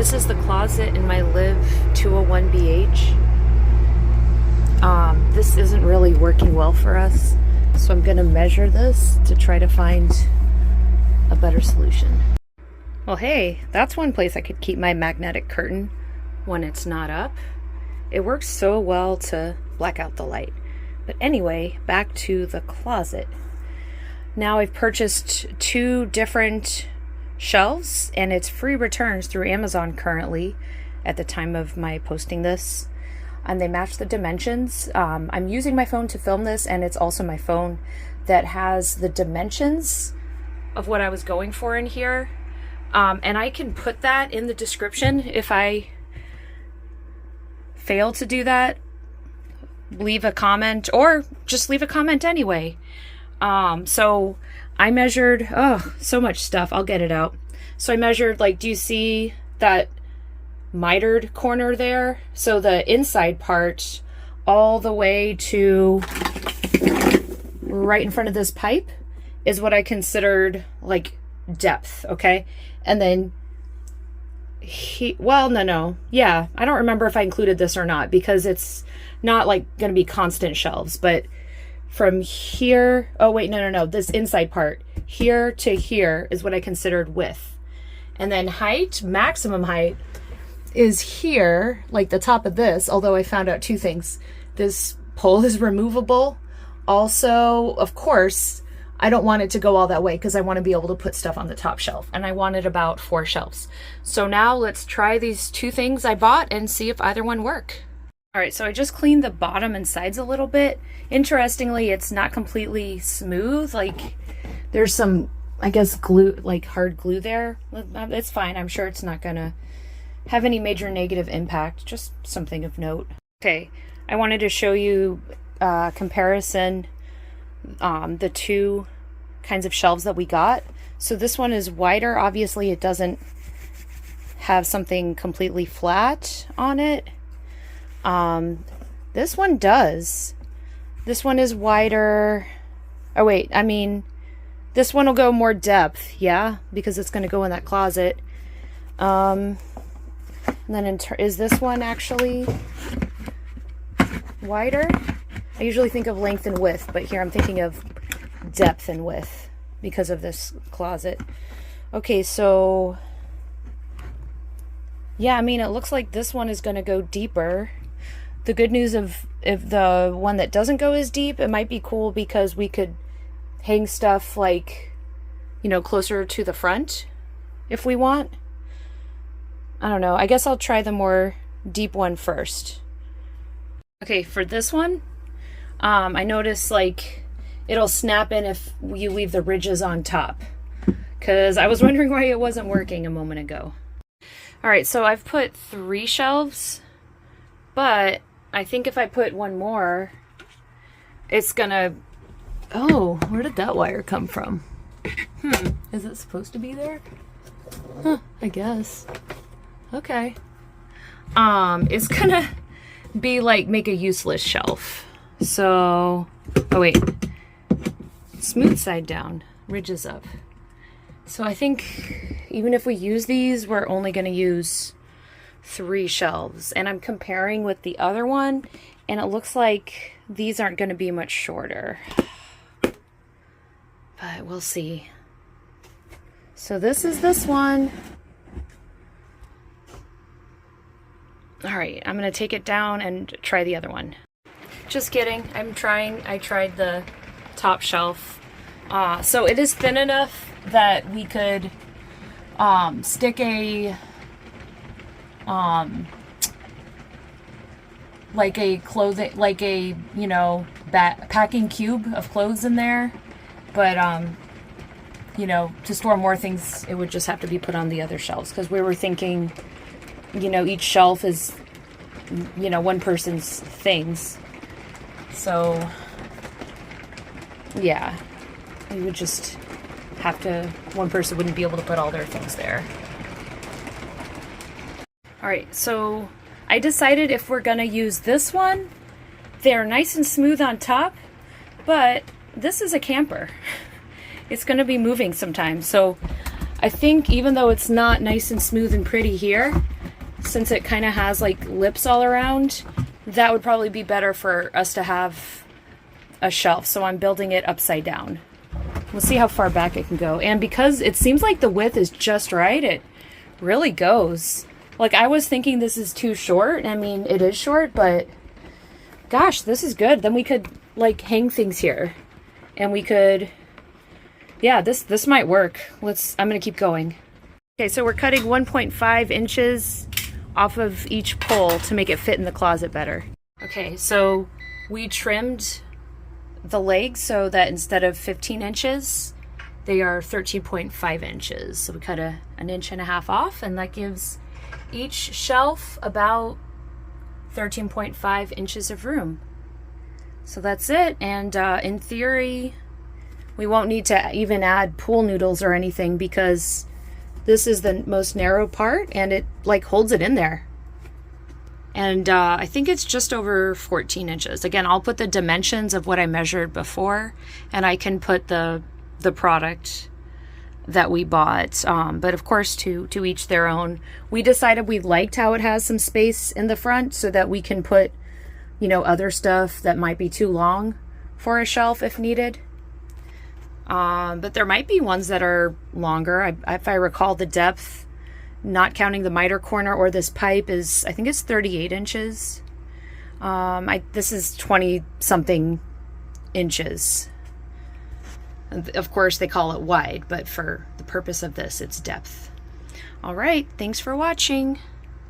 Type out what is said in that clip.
This is the closet in my Live 201BH. This isn't really working well for us, so I'm gonna measure this to try to find a better solution. Well, hey, that's one place I could keep my magnetic curtain when it's not up. It works so well to black out the light. But anyway, back to the closet. Now I've purchased 2 different shelves, and it's free returns through Amazon currently at the time of my posting this, and they match the dimensions. I'm using my phone to film this, and it's also my phone that has the dimensions of what I was going for in here, and I can put that in the description. If I fail to do that, leave a comment, or just leave a comment anyway. So I measured, so much stuff. I'll get it out. So I measured, like, do you see that mitered corner there? So the inside part all the way to right in front of this pipe is what I considered like depth. Okay. And then yeah, I don't remember if I included this or not, because it's not like going to be constant shelves, but from here, this inside part here to here is what I considered width. And then height, maximum height, is here, like the top of this, although I found out 2 things. This pole is removable. Also, of course, I don't want it to go all that way because I want to be able to put stuff on the top shelf, and I wanted about 4 shelves. So now let's try these 2 things I bought and see if either one work. All right, so I just cleaned the bottom and sides a little bit. Interestingly, it's not completely smooth. Like, there's some, I guess, glue, like hard glue there. It's fine. I'm sure it's not gonna have any major negative impact, just something of note. Okay, I wanted to show you comparison, the 2 kinds of shelves that we got. So this one is wider. Obviously, it doesn't have something completely flat on it. This one does. This one is wider. Oh wait, I mean, this one will go more depth, yeah, because it's going to go in that closet. And then is this one actually wider? I usually think of length and width, but here I'm thinking of depth and width because of this closet. Okay, so yeah, I mean, it looks like this one is going to go deeper. The good news of if the one that doesn't go as deep, it might be cool because we could hang stuff like, you know, closer to the front if we want. I don't know. I guess I'll try the more deep one first. Okay, for this one, I noticed like it'll snap in if you leave the ridges on top, because I was wondering why it wasn't working a moment ago. All right, so I've put 3 shelves, but I think if I put one more, it's gonna... Oh, where did that wire come from? Is it supposed to be there? Huh, I guess. Okay. It's gonna be like, make a useless shelf. So, oh wait. Smooth side down, ridges up. So I think even if we use these, we're only gonna use 3 shelves, and I'm comparing with the other one, and it looks like these aren't going to be much shorter, but we'll see. So this is this one. All right, I'm going to take it down and try the other one. Just kidding. I tried the top shelf. So it is thin enough that we could stick a like a clothing, like a, you know, packing cube of clothes in there, but you know, to store more things, it would just have to be put on the other shelves, because we were thinking, you know, each shelf is, you know, one person's things. So yeah, we would just have to, one person wouldn't be able to put all their things there. All right, so I decided if we're gonna use this one, they're nice and smooth on top, but this is a camper. It's gonna be moving sometimes. So I think even though it's not nice and smooth and pretty here, since it kind of has like lips all around, that would probably be better for us to have a shelf. So I'm building it upside down. We'll see how far back it can go. And because it seems like the width is just right, it really goes. Like, I was thinking this is too short. I mean, it is short, but gosh, this is good. Then we could like hang things here, and we could, yeah, this might work. I'm gonna keep going. Okay, so we're cutting 1.5 inches off of each pole to make it fit in the closet better. Okay, so we trimmed the legs so that instead of 15 inches, they are 13.5 inches. So we cut an 1.5 inches off, and that gives each shelf about 13.5 inches of room. So that's it. And in theory, we won't need to even add pool noodles or anything, because this is the most narrow part and it like holds it in there. And I think it's just over 14 inches. Again, I'll put the dimensions of what I measured before, and I can put the product that we bought. But of course, to each their own. We decided we liked how it has some space in the front so that we can put, you know, other stuff that might be too long for a shelf if needed. But there might be ones that are longer. If I recall, the depth, not counting the miter corner or this pipe, is, I think it's 38 inches. This is 20 something inches. Of course, they call it wide, but for the purpose of this, it's depth. All right, thanks for watching.